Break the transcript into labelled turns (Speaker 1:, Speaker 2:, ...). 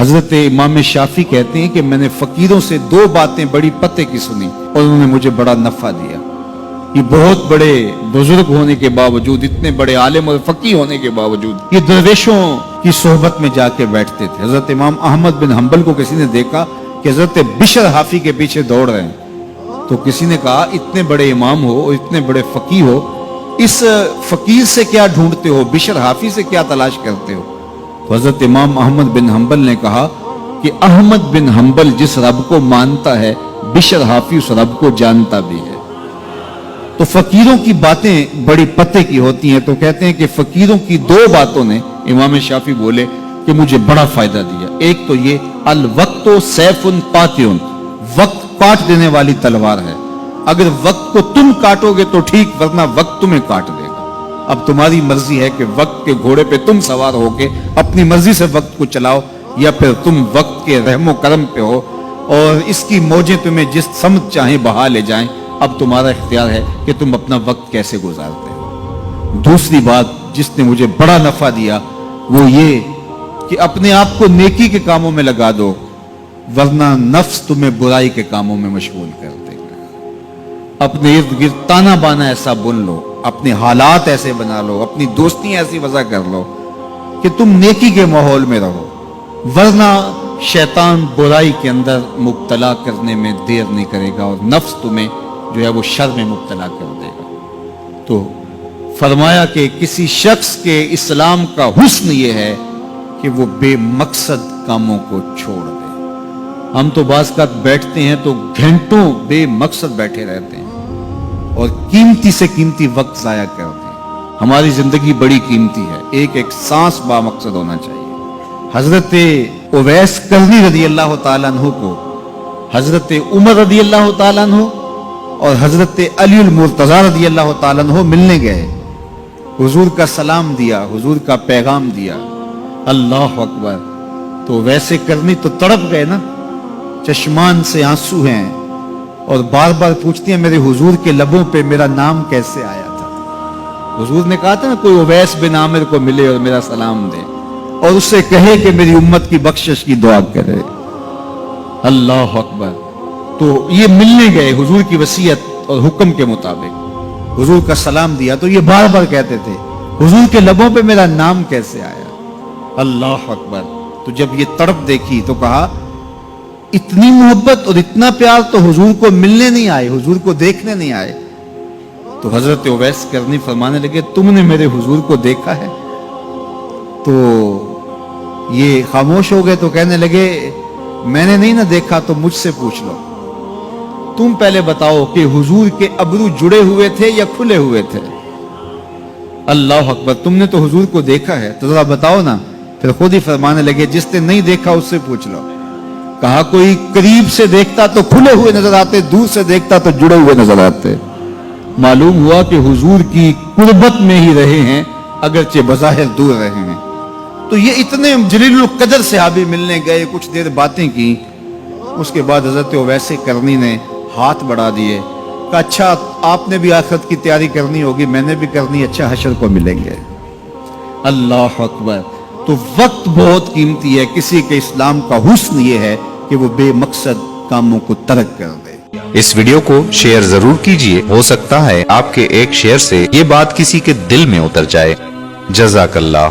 Speaker 1: हजरत इमाम शाफी कहते हैं कि मैंने फकीरों से दो बातें बड़ी पते की सुनी और उन्होंने मुझे बड़ा नफा दिया। ये बहुत बड़े बुजुर्ग होने के बावजूद, इतने बड़े आलिम और फकीह होने के बावजूद ये दरवेशों की सोहबत में जाके बैठते थे। हजरत इमाम अहमद बिन हंबल को किसी ने देखा कि हजरत बिशर हाफी के पीछे दौड़ रहे हैं, तो किसी ने कहा इतने बड़े इमाम हो और इतने बड़े फकीह हो, इस फकीर से क्या ढूंढते हो, बिशर हाफी से क्या तलाश करते हो? तो हजरत इमाम अहमद बिन हंबल ने कहा कि अहमद बिन हंबल जिस रब को मानता है, बिशर हाफी उस रब को जानता भी है। तो फकीरों की बातें बड़ी पते की होती हैं। तो कहते हैं कि फकीरों की दो बातों ने, इमाम शाफी बोले, कि मुझे बड़ा फायदा दिया। एक तो ये अल वक्तो सैफुन कातिउन, वक्त काट देने वाली तलवार है। अगर वक्त को तुम काटोगे तो ठीक, वरना वक्त तुम्हें काट देगा। अब तुम्हारी मर्जी है कि वक्त के घोड़े पे तुम सवार होके अपनी मर्जी से वक्त को चलाओ, या फिर तुम वक्त के रहमो करम पे हो और इसकी मौजें तुम्हें जिस समत चाहे बहा ले जाएं। अब तुम्हारा इख्तियार है कि तुम अपना वक्त कैसे गुजारते हो। दूसरी बात जिसने मुझे बड़ा नफा दिया वो ये कि अपने आप को नेकी के कामों में लगा दो, वरना नफ्स तुम्हें बुराई के कामों में मशगूल कर देगा। अपने इर्द गिर्द ताना बाना ऐसा बुन लो, अपने हालात ऐसे बना लो, अपनी दोस्ती ऐसी वजह कर लो कि तुम नेकी के माहौल में रहो, वरना शैतान बुराई के अंदर मुब्तला करने में देर नहीं करेगा और नफ्स तुम्हें जो है वो शर में मुब्तला कर देगा। तो फरमाया कि किसी शख्स के इस्लाम का हुस्न ये है कि वो बेमकसद कामों को छोड़ दे। हम तो बाज़ का बैठते हैं तो घंटों बेमकसद बैठे रहते हैं और कीमती से कीमती वक्त जाया करते हैं। हमारी जिंदगी बड़ी कीमती है, एक एक सांस बामकसद होना चाहिए। हजरत उवैस करनी रदी अल्लाह ताला अन्हु को हजरत उमर रदी अल्लाह ताला अन्हु और हजरत अली मुर्तजा रदी अल्लाह ताला अन्हु मिलने गए। हुजूर का सलाम दिया, हुजूर का पैगाम दिया। अल्लाह अकबर। तो वैसे करनी तो तड़प गए ना, चश्मान से आंसू हैं और बार बार पूछती हैं मेरे हुजूर के लबों पे मेरा नाम कैसे आया था। हुजूर ने कहा था ना कोई उवैस बिन आमिर को मिले और मेरा सलाम दे और उससे कहे कि मेरी उम्मत की बख्शिश की दुआ करे। अल्लाह अकबर। तो ये मिलने गए हुजूर की वसीयत और हुक्म के मुताबिक, हुजूर का सलाम दिया। तो ये बार बार कहते थे हुजूर के लबों पे मेरा नाम कैसे आया। अल्लाह अकबर। तो जब ये तड़प देखी तो कहा इतनी मोहब्बत और इतना प्यार तो हुजूर को मिलने नहीं आए, हुजूर को देखने नहीं आए। तो हजरत उवैस करनी फरमाने लगे तुमने मेरे हुजूर को देखा है? तो ये खामोश हो गए। तो कहने लगे मैंने नहीं ना देखा तो मुझसे पूछ लो, तुम पहले बताओ कि हुजूर के अबरू जुड़े हुए थे या खुले हुए थे? अल्लाह अकबर। तुमने तो हुजूर को देखा है तो जरा बताओ ना। फिर खुद ही फरमाने लगे जिसने नहीं देखा उससे पूछ लो। कहा कोई करीब से देखता तो खुले हुए नजर आते, दूर से देखता तो जुड़े हुए नजर आते। मालूम हुआ कि हुजूर की कुर्बत में ही रहे हैं, अगरचे बज़ाहिर दूर रहे हैं। तो ये इतने जलीलुल कदर सहाबी मिलने गए, कुछ देर बातें की। उसके बाद हजरत उवैस करनी ने हाथ बढ़ा दिए, कहा अच्छा आपने भी आखिरत की तैयारी करनी होगी, मैंने भी करनी, अच्छा हशर को मिलेंगे। अल्लाह अकबर। तो वक्त बहुत कीमती है। किसी के इस्लाम का हुस्न ये है कि वो बेमकसद कामों को तर्क कर दे।
Speaker 2: इस वीडियो को शेयर जरूर कीजिए, हो सकता है आपके एक शेयर से ये बात किसी के दिल में उतर जाए। जज़ाकल्लाह।